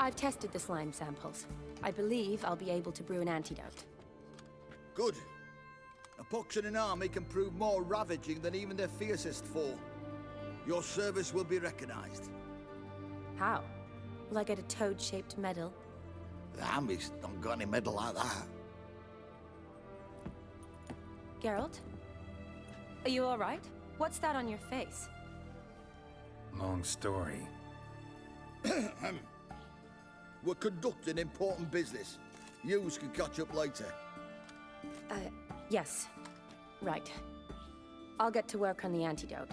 I've tested the slime samples. I believe I'll be able to brew an antidote. Good. A pox in an army can prove more ravaging than even their fiercest foe. Your service will be recognized. How? Will I get a toad-shaped medal? The army's don't got any medal like that. Geralt? Are you alright? What's that on your face? Long story. We're conducting important business. Yous can catch up later. Yes. Right. I'll get to work on the antidote.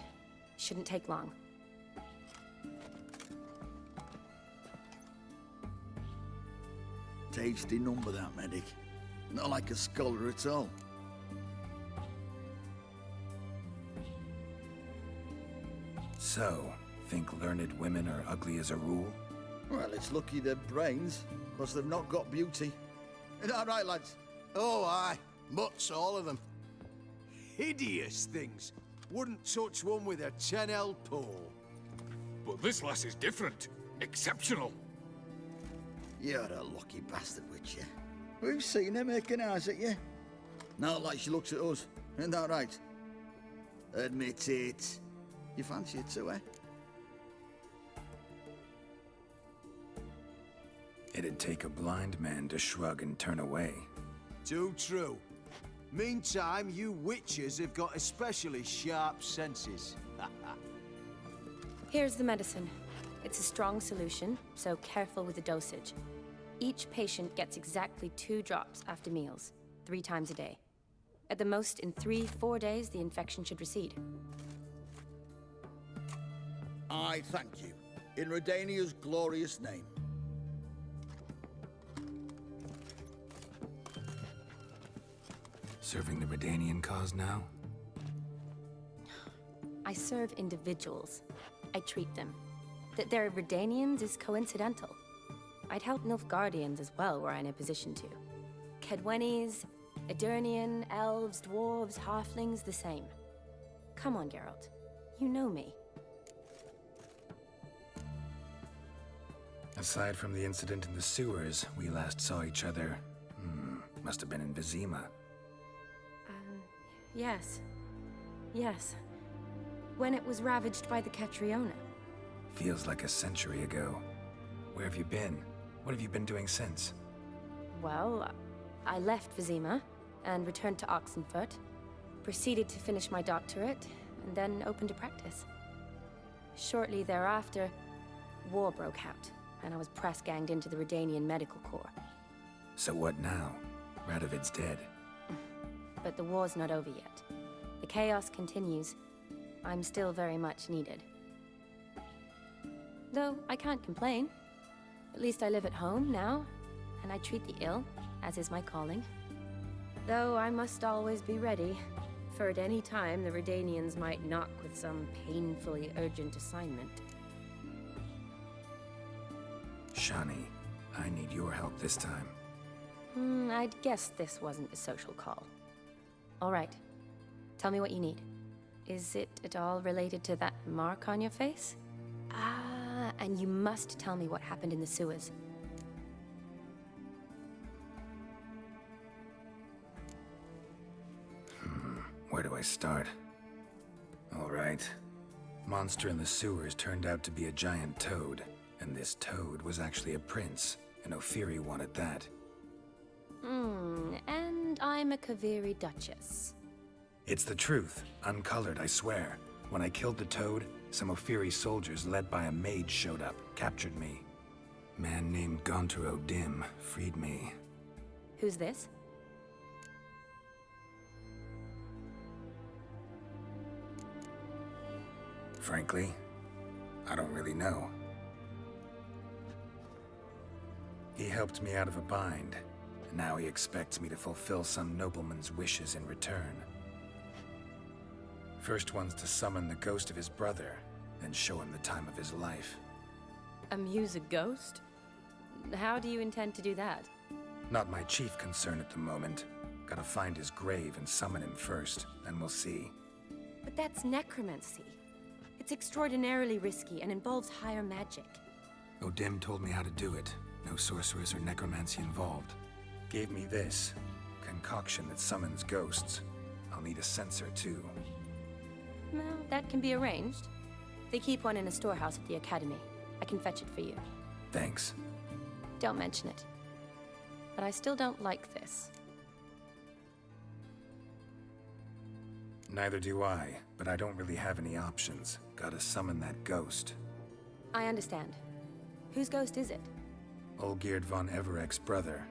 Shouldn't take long. Tasty number, that medic. Not like a scholar at all. So, think learned women are ugly as a rule? Well, it's lucky they're brains, because they've not got beauty. Is that right, lads? Oh, aye. Mutts, all of them. Hideous things. Wouldn't touch one with a 10L pole. But this lass is different. Exceptional. You're a lucky bastard, Witcher. We've seen her making eyes at you. Not like she looks at us. Isn't that right? Admit it. You fancy it too, eh? It'd take a blind man to shrug and turn away. Too true. Meantime, you witches have got especially sharp senses. Here's the medicine. It's a strong solution, so careful with the dosage. Each patient gets exactly 2 drops after meals, 3 times a day. At the most, in 3-4 days, the infection should recede. I thank you. In Redania's glorious name. Serving the Redanian cause now? I serve individuals. I treat them. That they're Redanians is coincidental. I'd help Nilfgaardians as well were I in a position to. Kedwenis, Edirnian, elves, dwarves, halflings, the same. Come on, Geralt. You know me. Aside from the incident in the sewers, we last saw each other. Must have been in Vizima. Yes. Yes. When it was ravaged by the Catriona. Feels like a century ago. Where have you been? What have you been doing since? Well, I left Vizima and returned to Oxenfurt, proceeded to finish my doctorate, and then opened a practice. Shortly thereafter, war broke out, and I was press-ganged into the Redanian Medical Corps. So what now? Radovid's dead. But the war's not over yet. The chaos continues. I'm still very much needed. Though I can't complain. At least I live at home now, and I treat the ill, as is my calling. Though I must always be ready, for at any time the Redanians might knock with some painfully urgent assignment. Shani, I need your help this time. I'd guess this wasn't a social call. All right. Tell me what you need. Is it at all related to that mark on your face? Ah, and you must tell me what happened in the sewers. Where do I start? All right. Monster in the sewers turned out to be a giant toad, and this toad was actually a prince, and Ophiri wanted that. And I'm a Kaviri Duchess. It's the truth, uncolored, I swear. When I killed the toad, some Ophiri soldiers led by a mage showed up, captured me. Man named Gontaro Dim freed me. Who's this? Frankly, I don't really know. He helped me out of a bind, and now he expects me to fulfill some nobleman's wishes in return. First one's to summon the ghost of his brother, then show him the time of his life. Amuse a ghost? How do you intend to do that? Not my chief concern at the moment. Gotta find his grave and summon him first, then we'll see. But that's necromancy. It's extraordinarily risky and involves higher magic. Odim told me how to do it. No sorcerers or necromancy involved. Gave me this concoction that summons ghosts. I'll need a sensor, too. Well, that can be arranged. They keep one in a storehouse at the Academy. I can fetch it for you. Thanks. Don't mention it. But I still don't like this. Neither do I, but I don't really have any options. Gotta summon that ghost. I understand. Whose ghost is it? Olgierd von Everek's brother.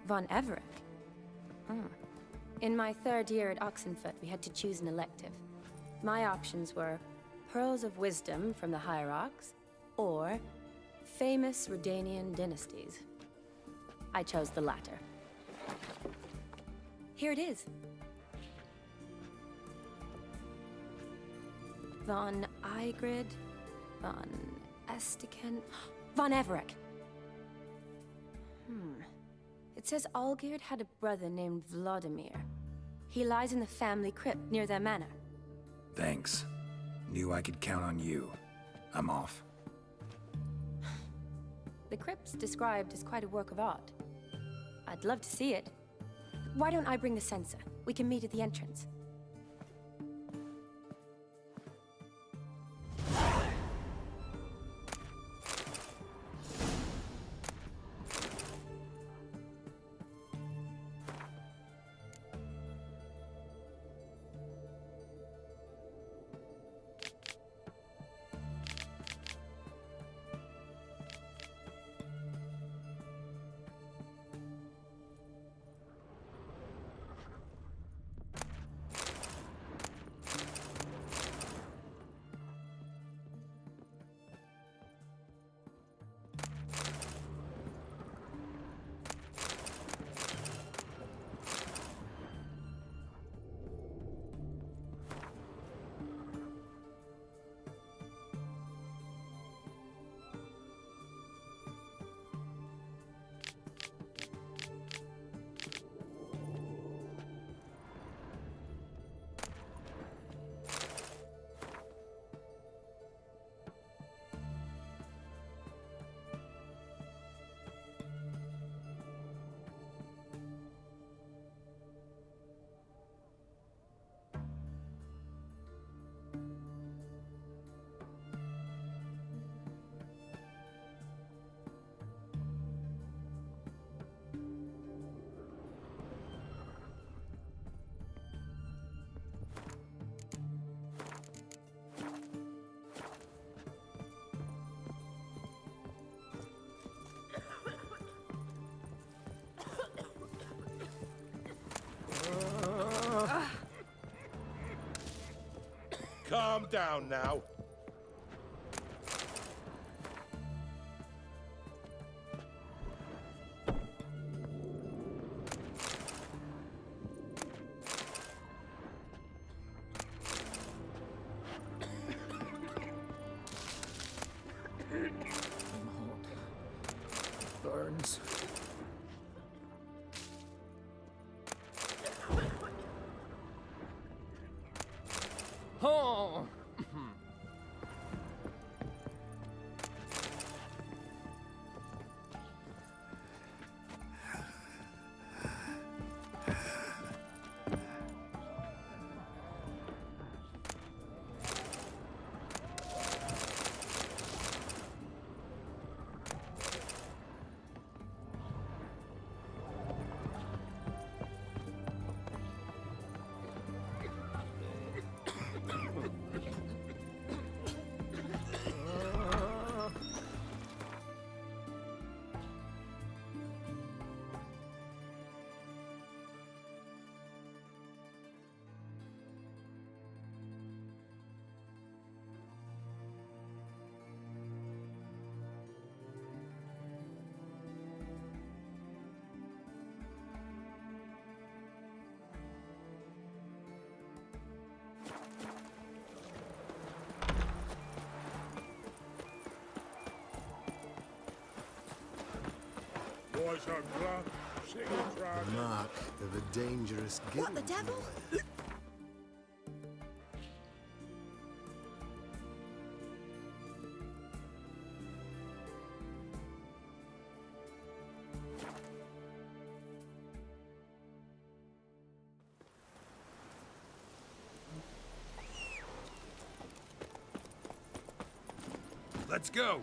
Von Everek? Hmm. In my third year at Oxenfoot, we had to choose an elective. My options were Pearls of Wisdom from the Hierarchs, or famous Redanian dynasties. I chose the latter. Here it is. Von Igrid, Von Estiken, Von Everek. It says Olgierd had a brother named Vladimir. He lies in the family crypt near their manor. Thanks. Knew I could count on you. I'm off. The crypt's described as quite a work of art. I'd love to see it. Why don't I bring the sensor? We can meet at the entrance. Calm down now. Burns. Oh! Boys are drunk, singing Mark of a dangerous guild. What, the devil? Let's go!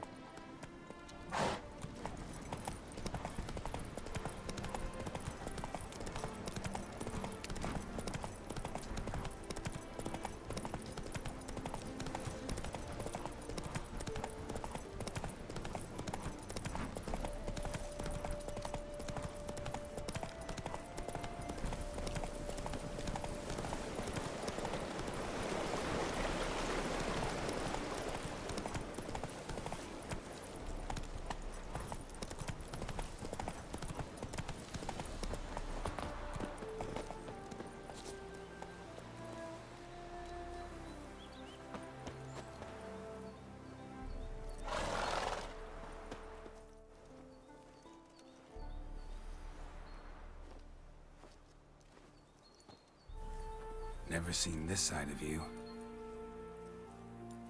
Never seen this side of you.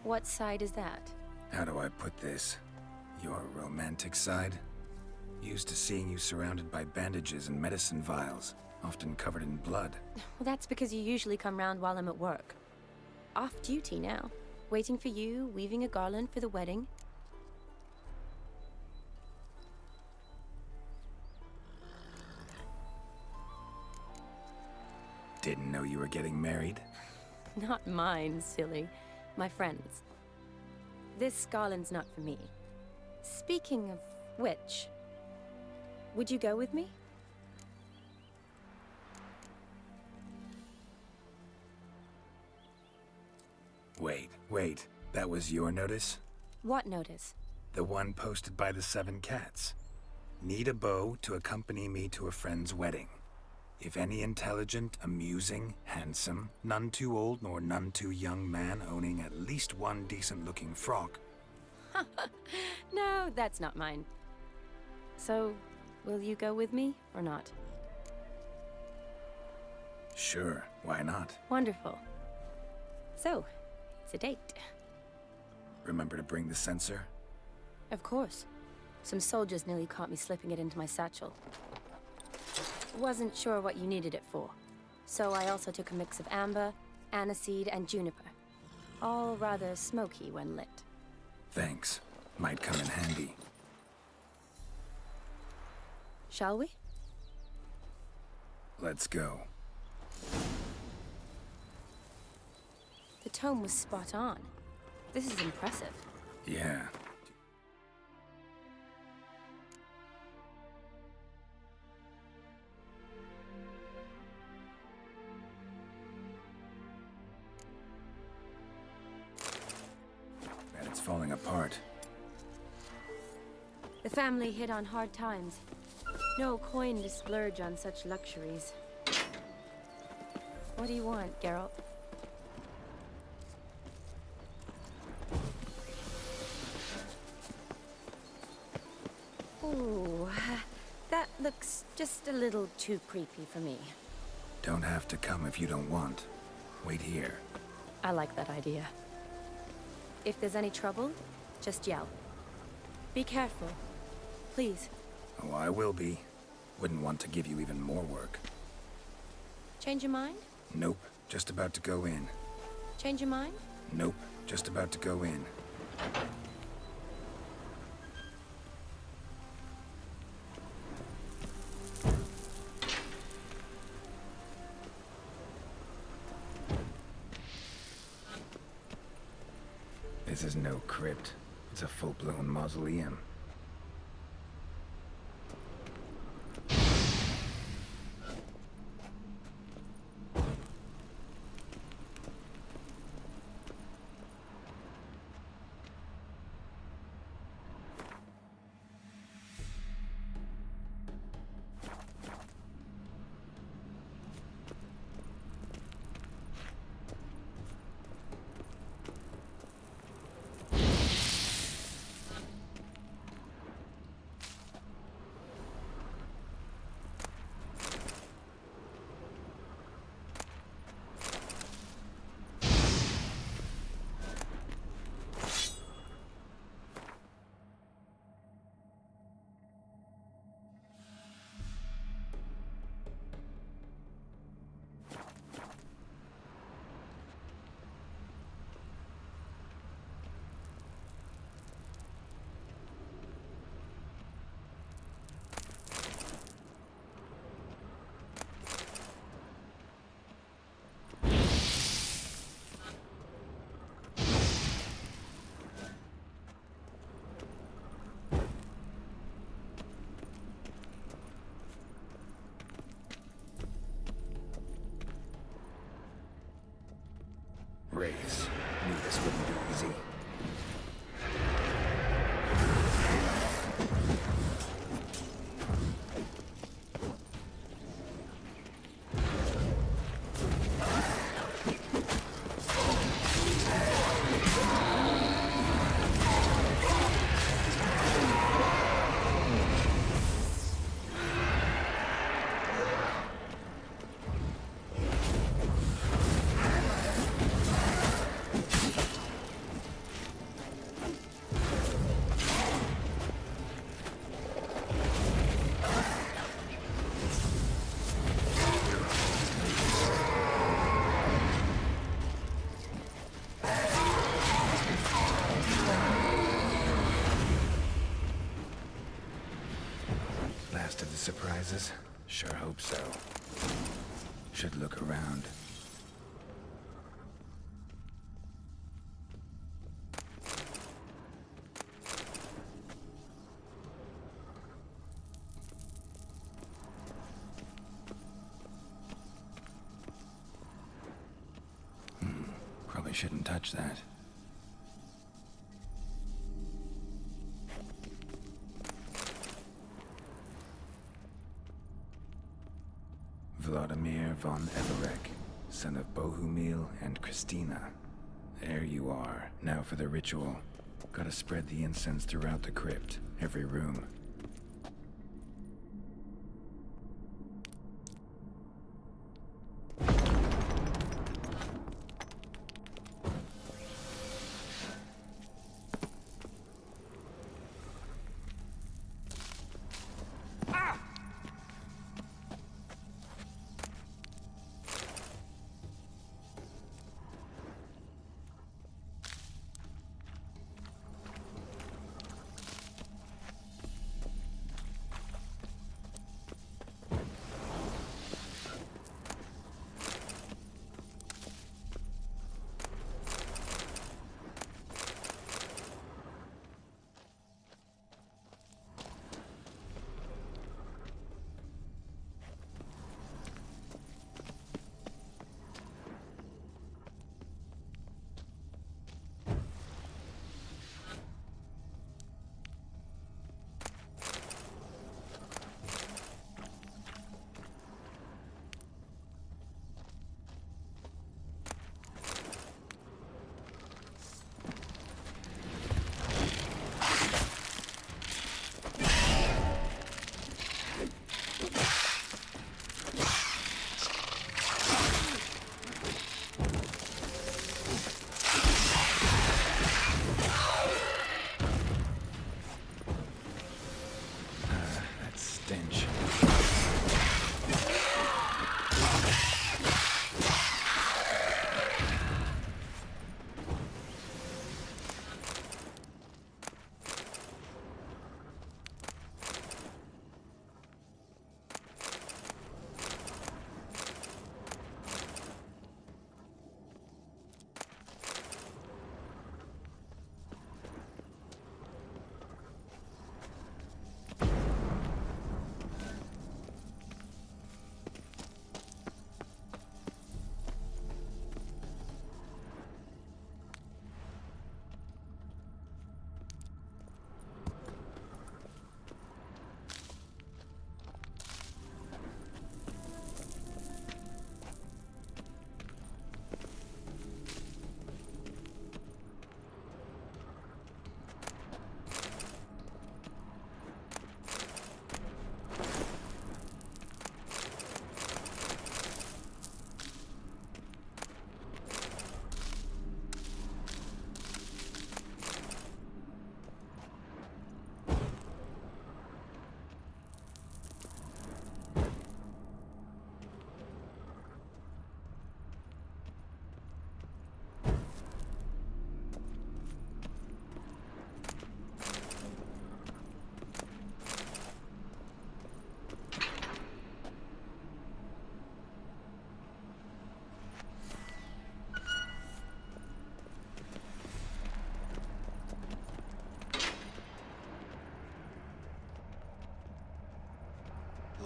What side is that? How do I put this? Your romantic side? Used to seeing you surrounded by bandages and medicine vials, often covered in blood. Well, that's because you usually come round while I'm at work. Off duty now. Waiting for you, weaving a garland for the wedding. Didn't know you were getting married? Not mine, silly. My friend's. This garland's not for me. Speaking of which, would you go with me? Wait. That was your notice? What notice? The one posted by the 7 cats. Need a beau to accompany me to a friend's wedding. If any intelligent, amusing, handsome, none too old nor none too young man owning at least one decent-looking frock. No, that's not mine. So, will you go with me or not? Sure, why not? Wonderful. So, it's a date. Remember to bring the censer? Of course. Some soldiers nearly caught me slipping it into my satchel. Wasn't sure what you needed it for, so I also took a mix of amber, aniseed, and juniper. All rather smoky when lit. Thanks. Might come in handy. Shall we? Let's go. The tome was spot on. This is impressive. Yeah. Bet it's falling apart. The family hit on hard times. No coin to splurge on such luxuries. What do you want, Geralt? Ooh, that looks just a little too creepy for me. Don't have to come if you don't want. Wait here. I like that idea. If there's any trouble, just yell. Be careful. Please. Oh, I will be. Wouldn't want to give you even more work. Change your mind? Nope, just about to go in. Change your mind? Nope, just about to go in. This is no crypt. It's a full-blown mausoleum. Wraiths. Knew this wouldn't be easy. Last of the surprises? Sure hope so. Should look around. Probably shouldn't touch that. Vladimir von Everek, son of Bohumil and Christina. There you are. Now for the ritual. Gotta spread the incense throughout the crypt, every room. Stench.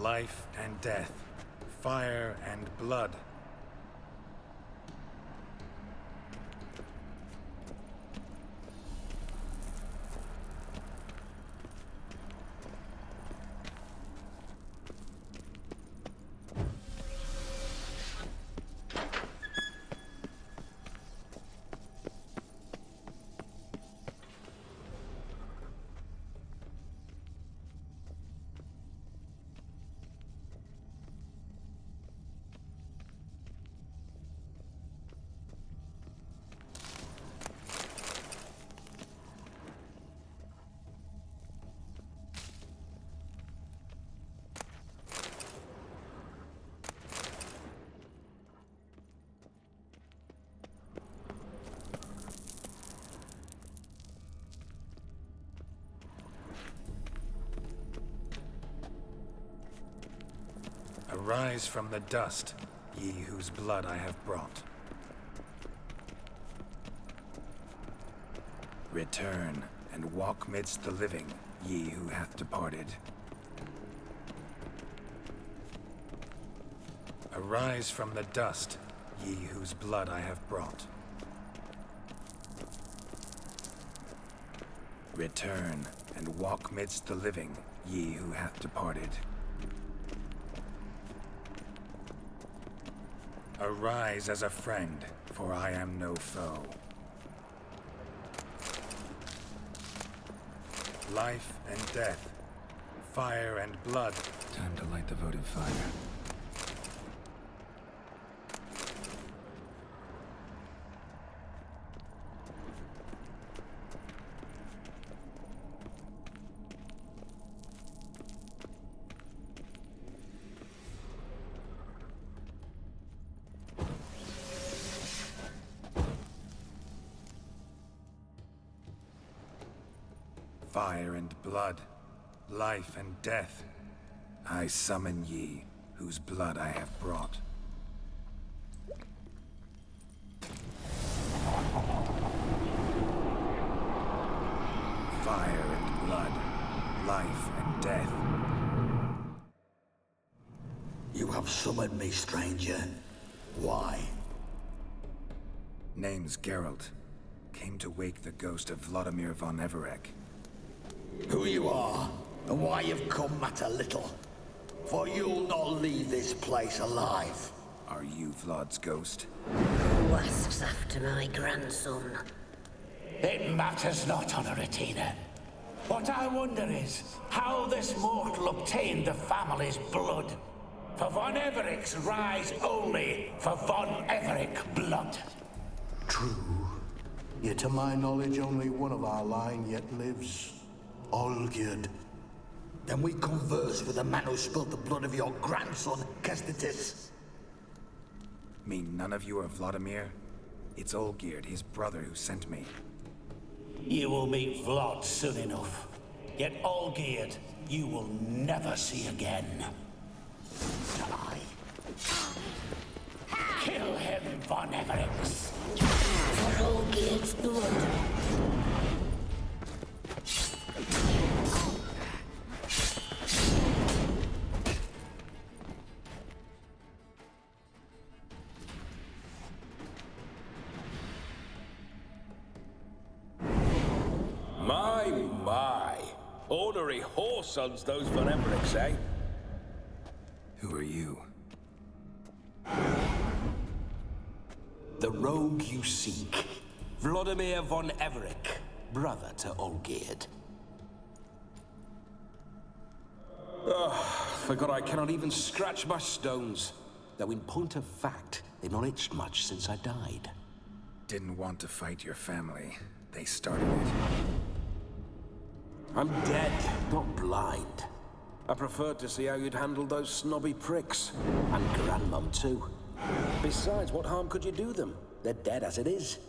Life and death, fire and blood. Arise from the dust, ye whose blood I have brought. Return, and walk midst the living, ye who hath departed. Arise from the dust, ye whose blood I have brought. Return, and walk midst the living, ye who hath departed. Arise as a friend, for I am no foe. Life and death, fire and blood. Time to light the votive fire. Fire and blood, life and death, I summon ye, whose blood I have brought. Fire and blood, life and death. You have summoned me, stranger. Why? Name's Geralt. Came to wake the ghost of Vladimir von Everec. Who you are, and why you've come matter little. For you'll not leave this place alive. Are you Vlad's ghost? Who asks after my grandson? It matters not, Honoratina. What I wonder is how this mortal obtained the family's blood. For von Everic's rise only for von Everec blood. True. Yet to my knowledge, only one of our line yet lives. Olgierd. Then we converse with the man who spilled the blood of your grandson, Kestitis. Mean none of you are Vladimir? It's Olgierd, his brother, who sent me. You will meet Vlad soon enough. Yet Olgierd, you will never see again. Die. Kill him, von Everix. For Olgierd's blood. My. Ornery whoresons those von Evericks, eh? Who are you? The rogue you seek. Vladimir von Everec, brother to Olgierd. Forgot I cannot even scratch my stones. Though in point of fact, they've not itched much since I died. Didn't want to fight your family. They started it. I'm dead, not blind. I preferred to see how you'd handle those snobby pricks. And Grandmum, too. Besides, what harm could you do them? They're dead as it is.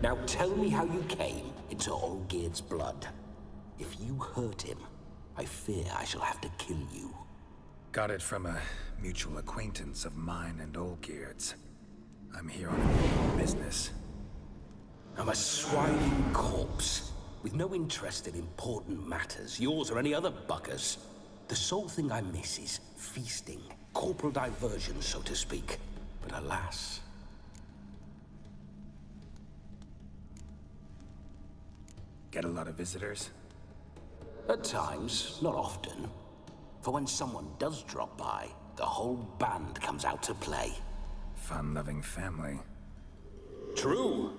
Now tell me how you came into Olgierd's blood. If you hurt him, I fear I shall have to kill you. Got it from a mutual acquaintance of mine and Olgierd's. I'm here on business. I'm a swine corpse, with no interest in important matters, yours or any other buggers. The sole thing I miss is feasting, corporal diversion, so to speak. But alas... Get a lot of visitors? At times, not often. For when someone does drop by, the whole band comes out to play. Fun-loving family. True.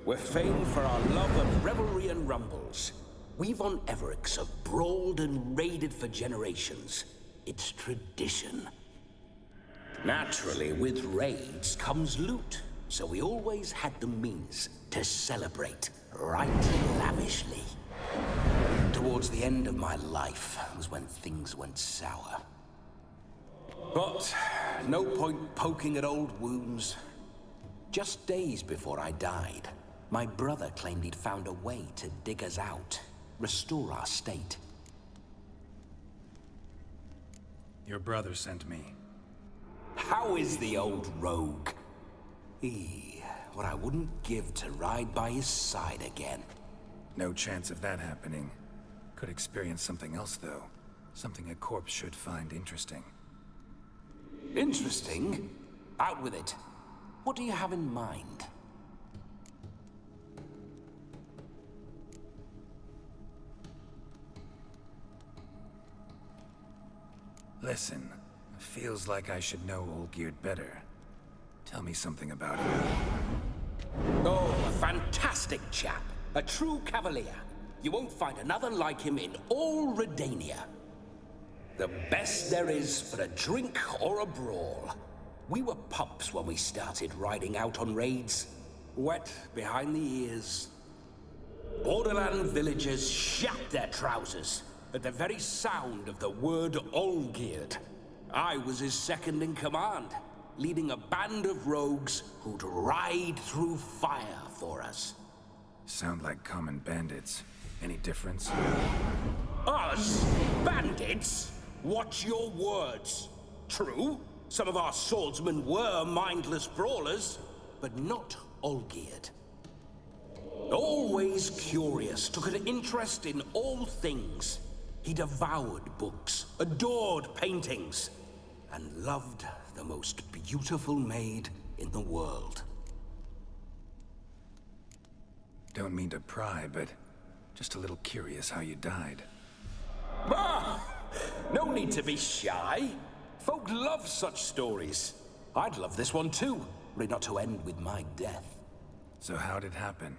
We're famed for our love of revelry and rumbles. We von Evericks have brawled and raided for generations. It's tradition. Naturally, with raids comes loot, so we always had the means to celebrate right lavishly. Towards the end of my life was when things went sour. But no point poking at old wounds. Just days before I died, My brother claimed he'd found a way to dig us out, restore our state. Your brother sent me. How is the old rogue? What I wouldn't give to ride by his side again. No chance of that happening. Could experience something else, though. Something a corpse should find interesting. Interesting? Out with it. What do you have in mind? Listen, feels like I should know Olgierd better. Tell me something about him. Oh, a fantastic chap. A true cavalier. You won't find another like him in all Redania. The best there is for a drink or a brawl. We were pups when we started riding out on raids. Wet behind the ears. Borderland villagers shat their trousers at the very sound of the word Olgierd. I was his second in command, leading a band of rogues who'd ride through fire for us. Sound like common bandits. Any difference? Us? Bandits? Watch your words. True, some of our swordsmen were mindless brawlers, but not Olgierd. Always curious, took an interest in all things. He devoured books, adored paintings, and loved the most beautiful maid in the world. Don't mean to pry, but just a little curious how you died. Ah! No need to be shy. Folk love such stories. I'd love this one too, were it not to end with my death. So how'd it happen?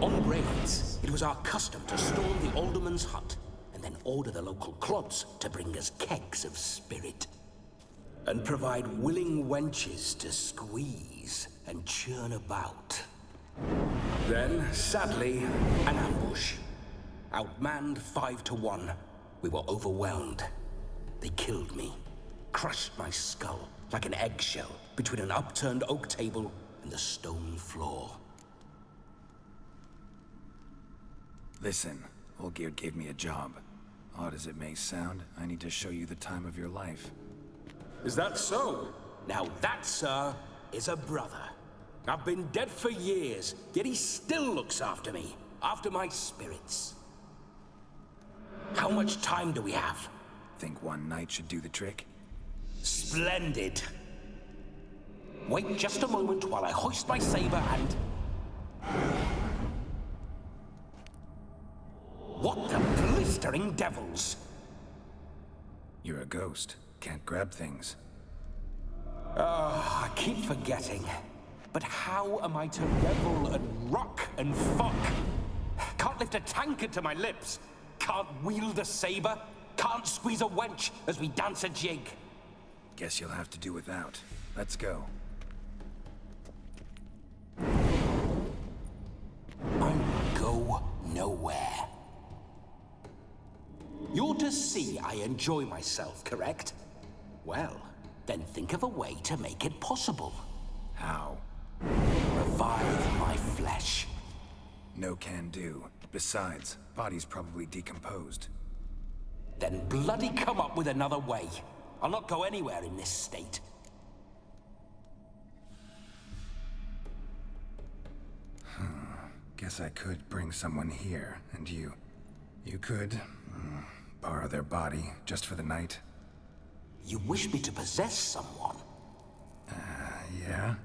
On raids, it was our custom to storm the alderman's hut, and then order the local clods to bring us kegs of spirit. And provide willing wenches to squeeze and churn about. Then, sadly, an ambush. Outmanned 5 to 1, we were overwhelmed. They killed me, crushed my skull like an eggshell between an upturned oak table and the stone floor. Listen, Olgierd gave me a job. Odd as it may sound, I need to show you the time of your life. Is that so? Now that, sir, is a brother. I've been dead for years, yet he still looks after me, after my spirits. How much time do we have? Think one night should do the trick? Splendid. Wait just a moment while I hoist my saber and... What the blistering devils? You're a ghost. Can't grab things. I keep forgetting. But how am I to revel and rock and fuck? Can't lift a tankard to my lips. Can't wield a saber. Can't squeeze a wench as we dance a jig. Guess you'll have to do without. Let's go. I go nowhere. You're to see I enjoy myself, correct? Well, then think of a way to make it possible. How? Revive my flesh. No can do. Besides, body's probably decomposed. Then bloody come up with another way. I'll not go anywhere in this state. Guess I could bring someone here, and you could borrow their body just for the night. You wish me to possess someone? Yeah?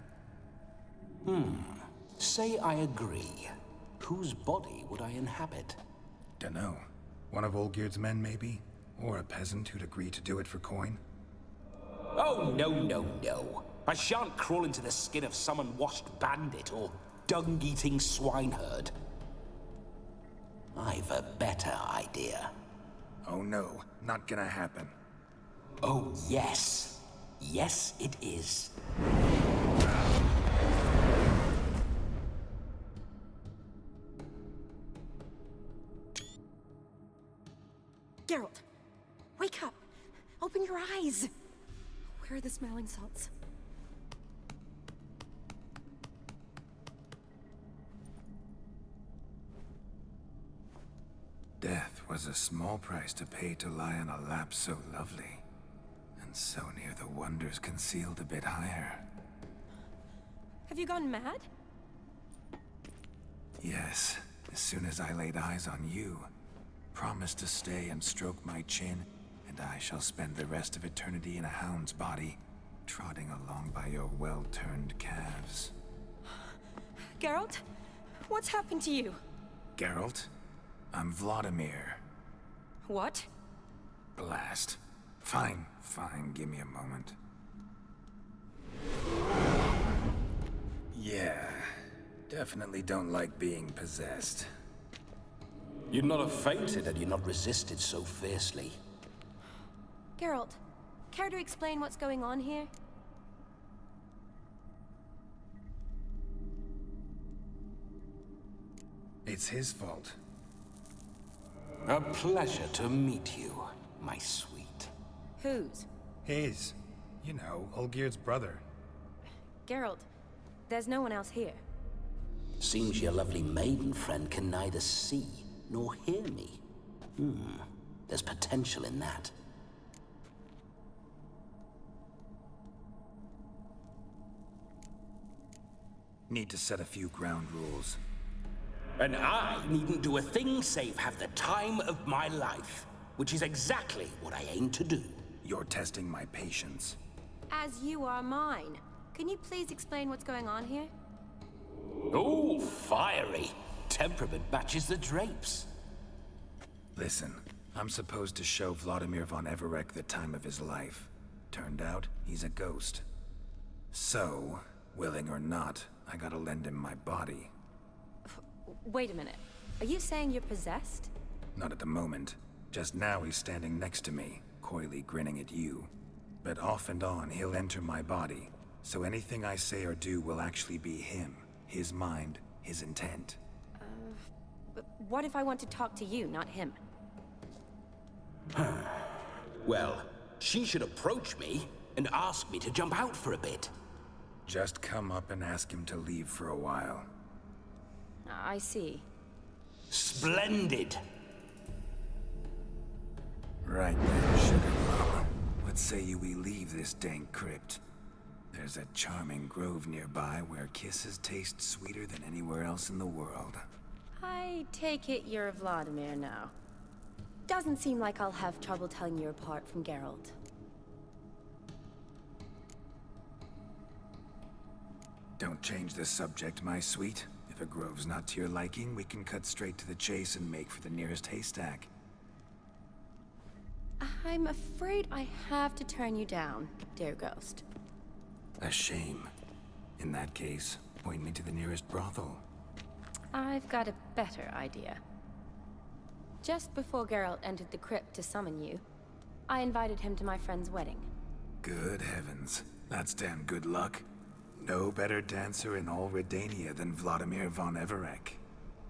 Say I agree. Whose body would I inhabit? Dunno. One of Olgierd's men, maybe? Or a peasant who'd agree to do it for coin? Oh, no, no, no. I shan't crawl into the skin of some unwashed bandit or dung-eating swineherd. I've a better idea. Oh no, not gonna happen. Oh, yes. Yes, it is. Geralt, wake up. Open your eyes. Where are the smelling salts? 'Twas a small price to pay to lie on a lap so lovely, and so near the wonders concealed a bit higher. Have you gone mad? Yes, as soon as I laid eyes on you, promised to stay and stroke my chin, and I shall spend the rest of eternity in a hound's body, trotting along by your well-turned calves. Geralt? What's happened to you? Geralt? I'm Vladimir. What? Blast. Fine, give me a moment. Yeah, definitely don't like being possessed. You'd not have fainted had you not resisted so fiercely. Geralt, care to explain what's going on here? It's his fault. A pleasure to meet you, my sweet. Whose? His. You know, Olgir's brother. Geralt, there's no one else here. Seems your lovely maiden friend can neither see nor hear me. There's potential in that. Need to set a few ground rules. And I needn't do a thing save have the time of my life, which is exactly what I aim to do. You're testing my patience. As you are mine. Can you please explain what's going on here? Oh, fiery. Temperament matches the drapes. Listen, I'm supposed to show Vladimir von Everec the time of his life. Turned out, he's a ghost. So, willing or not, I gotta lend him my body. Wait a minute. Are you saying you're possessed? Not at the moment. Just now he's standing next to me, coyly grinning at you. But off and on, he'll enter my body. So anything I say or do will actually be him. His mind, his intent. But what if I want to talk to you, not him? Well, she should approach me and ask me to jump out for a bit. Just come up and ask him to leave for a while. I see. Splendid! Right then, sugar mama. What say you we leave this dank crypt? There's a charming grove nearby where kisses taste sweeter than anywhere else in the world. I take it you're Vladimir now. Doesn't seem like I'll have trouble telling you apart from Geralt. Don't change the subject, my sweet. If a grove's not to your liking, we can cut straight to the chase and make for the nearest haystack. I'm afraid I have to turn you down, dear ghost. A shame. In that case, point me to the nearest brothel. I've got a better idea. Just before Geralt entered the crypt to summon you, I invited him to my friend's wedding. Good heavens. That's damn good luck. No better dancer in all Redania than Vladimir von Everec.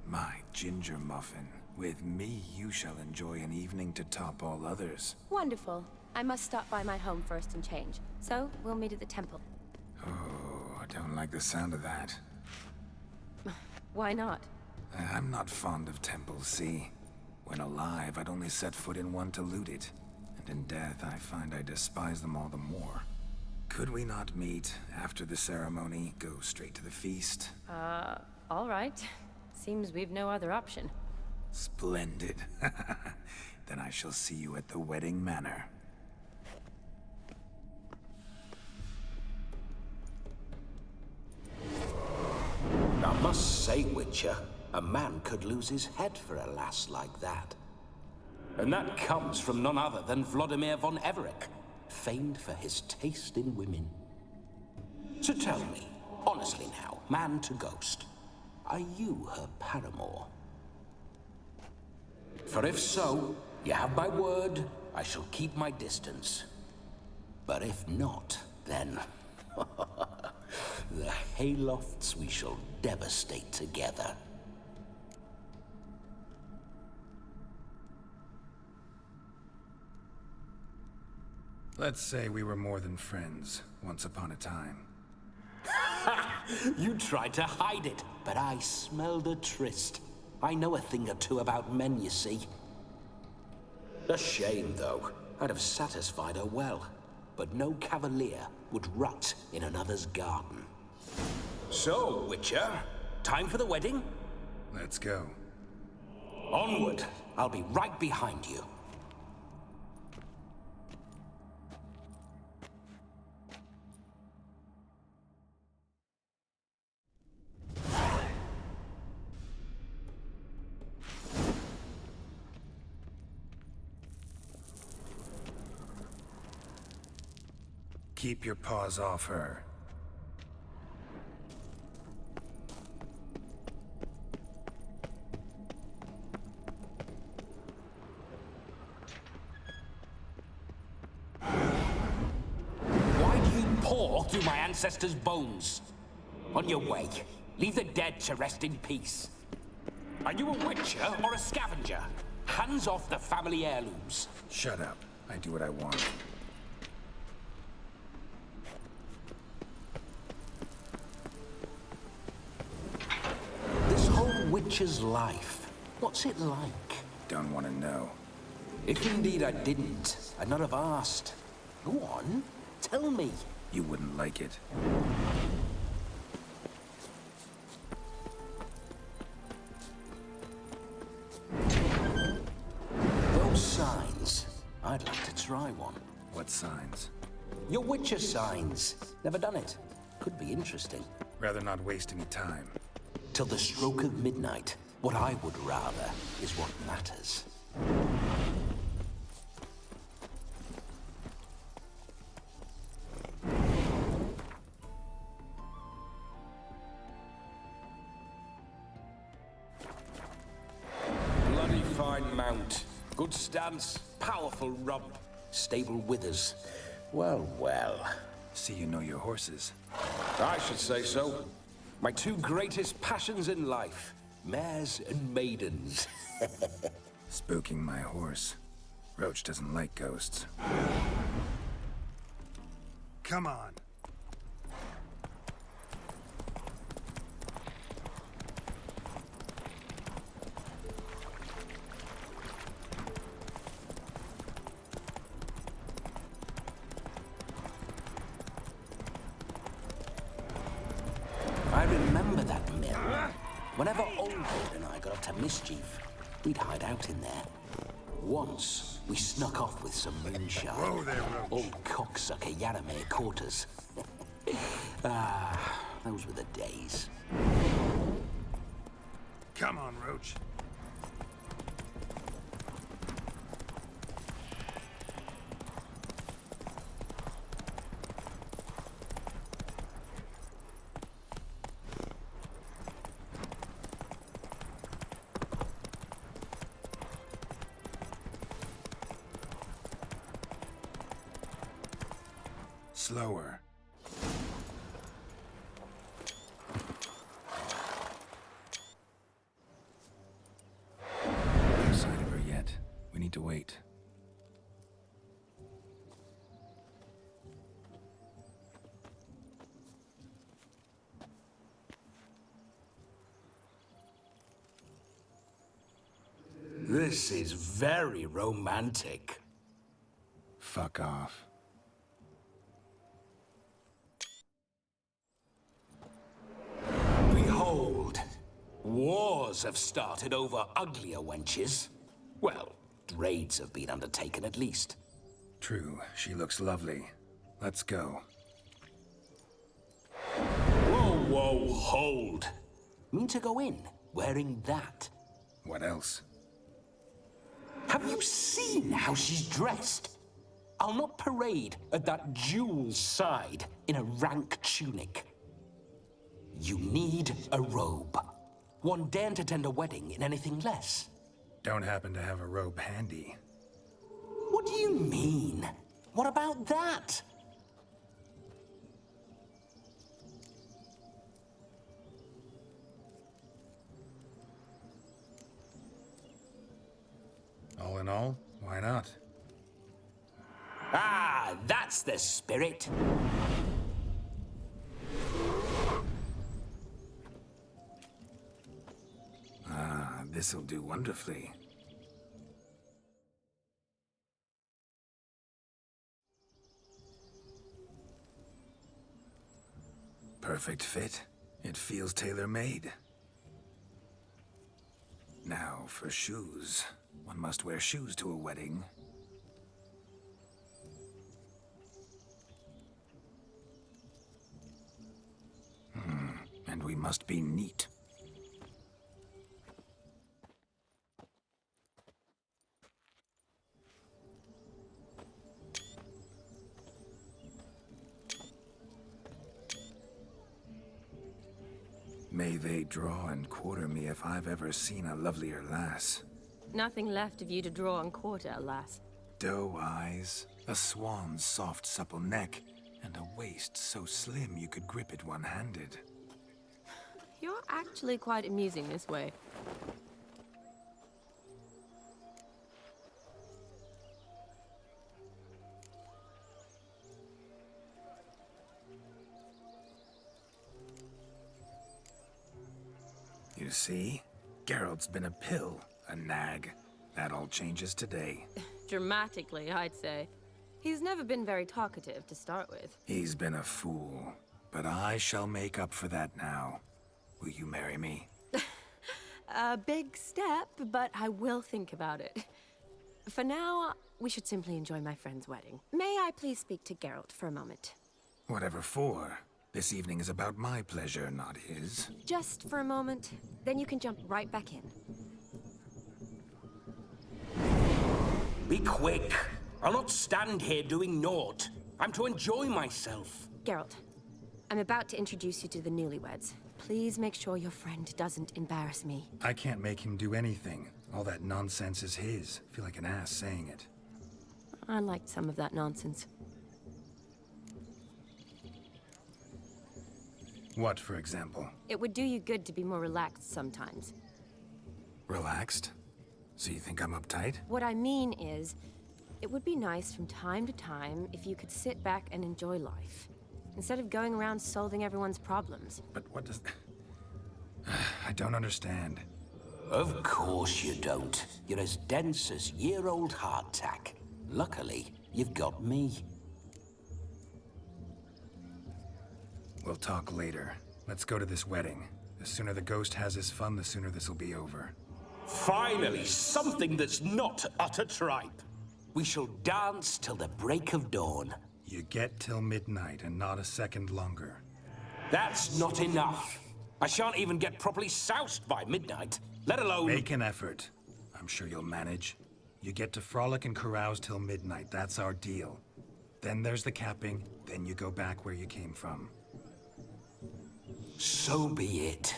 My ginger muffin. With me, you shall enjoy an evening to top all others. Wonderful. I must stop by my home first and change. So, we'll meet at the temple. Oh, I don't like the sound of that. Why not? I'm not fond of temples, see? When alive, I'd only set foot in one to loot it. And in death, I find I despise them all the more. Could we not meet after the ceremony, go straight to the feast? All right. Seems we've no other option. Splendid. Then I shall see you at the wedding manor. I must say, Witcher, a man could lose his head for a lass like that. And that comes from none other than Vladimir von Everec, famed for his taste in women. So tell me, honestly now, man to ghost, are you her paramour? For if so, you have my word, I shall keep my distance. But if not, then the haylofts we shall devastate together. Let's say we were more than friends, once upon a time. You tried to hide it, but I smelled a tryst. I know a thing or two about men, you see. A shame, though. I'd have satisfied her well. But no cavalier would rot in another's garden. So, Witcher, time for the wedding? Let's go. Onward. I'll be right behind you. Keep your paws off her. Why do you paw through my ancestors' bones? On your way. Leave the dead to rest in peace. Are you a witcher or a scavenger? Hands off the family heirlooms. Shut up. I do what I want. This whole witcher's life, what's it like? Don't want to know. If indeed I didn't, I'd not have asked. Go on, tell me. You wouldn't like it. Those signs, I'd like to try one. What signs? Your witcher signs. Never done it. Could be interesting. Rather not waste any time. Till the stroke of midnight, what I would rather is what matters. Bloody fine mount. Good stance, powerful rump. Stable withers. Well, well. See you know your horses. I should say so. My two greatest passions in life. Mares and maidens. Spooking my horse. Roach doesn't like ghosts. Come on. I remember that mill. Whenever Oldwood and I got up to mischief, we'd hide out in there. Once, we snuck off with some moonshine. Whoa there, Roach. Old cocksucker Yarame caught us. Those were the days. Come on, Roach. Slower. No sign of her yet. We need to wait. This is very romantic. Fuck off. Behold, wars have started over uglier wenches. Well, raids have been undertaken at least. True, she looks lovely. Let's go. Whoa, whoa, hold. Mean to go in, wearing that? What else? Have you seen how she's dressed? I'll not parade at that jewel's side in a rank tunic. You need a robe. One daren't attend a wedding in anything less. Don't happen to have a robe handy. What do you mean? What about that? All in all, why not? Ah, that's the spirit. Ah, this'll do wonderfully. Perfect fit. It feels tailor-made. Now for shoes. One must wear shoes to a wedding. And we must be neat. May they draw and quarter me if I've ever seen a lovelier lass. Nothing left of you to draw and quarter, alas. Doe eyes, a swan's soft supple neck, and a waist so slim you could grip it one-handed. You're actually quite amusing this way. You see? Geralt's been a pill, a nag. That all changes today. Dramatically, I'd say. He's never been very talkative to start with. He's been a fool, but I shall make up for that now. Will you marry me? A big step, but I will think about it. For now, we should simply enjoy my friend's wedding. May I please speak to Geralt for a moment? Whatever for. This evening is about my pleasure, not his. Just for a moment, then you can jump right back in. Be quick. I'll not stand here doing naught. I'm to enjoy myself. Geralt, I'm about to introduce you to the newlyweds. Please make sure your friend doesn't embarrass me. I can't make him do anything. All that nonsense is his. I feel like an ass saying it. I liked some of that nonsense. What, for example? It would do you good to be more relaxed sometimes. Relaxed? So you think I'm uptight? What I mean is, it would be nice from time to time if you could sit back and enjoy life, instead of going around solving everyone's problems. But what does... I don't understand. Of course you don't. You're as dense as year-old hardtack. Luckily, you've got me. We'll talk later. Let's go to this wedding. The sooner the ghost has his fun, the sooner this'll be over. Finally, something that's not utter tripe. We shall dance till the break of dawn. You get till midnight and not a second longer. That's not enough. I shan't even get properly soused by midnight, let alone... Make an effort. I'm sure you'll manage. You get to frolic and carouse till midnight. That's our deal. Then there's the capping, then you go back where you came from. So be it.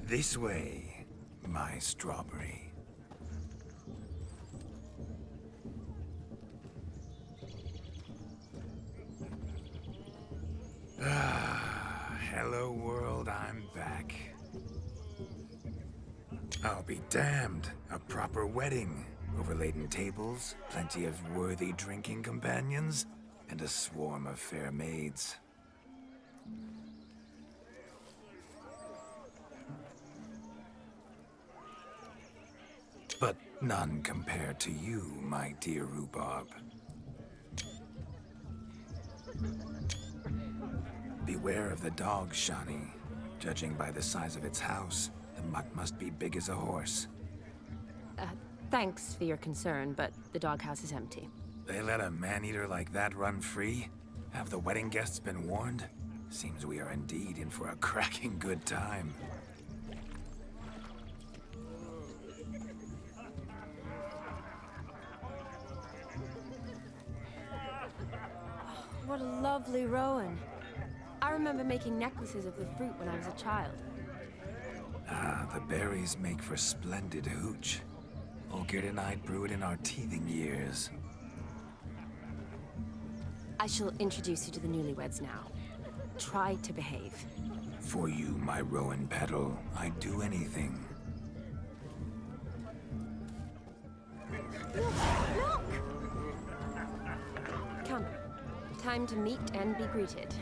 This way, my strawberry. Hello world, I'm back. I'll be damned. A proper wedding. Overladen tables, plenty of worthy drinking companions, and a swarm of fair maids. But none compared to you, my dear rhubarb. Beware of the dog, Shani. Judging by the size of its house, the mutt must be big as a horse. Thanks for your concern, but the doghouse is empty. They let a man-eater like that run free? Have the wedding guests been warned? Seems we are indeed in for a cracking good time. What a lovely rowan. I remember making necklaces of the fruit when I was a child. Ah, the berries make for splendid hooch. Olgerd and I brew it in our teething years. I shall introduce you to the newlyweds now. Try to behave. For you, my rowan petal, I'd do anything. Look! Come. Time to meet and be greeted.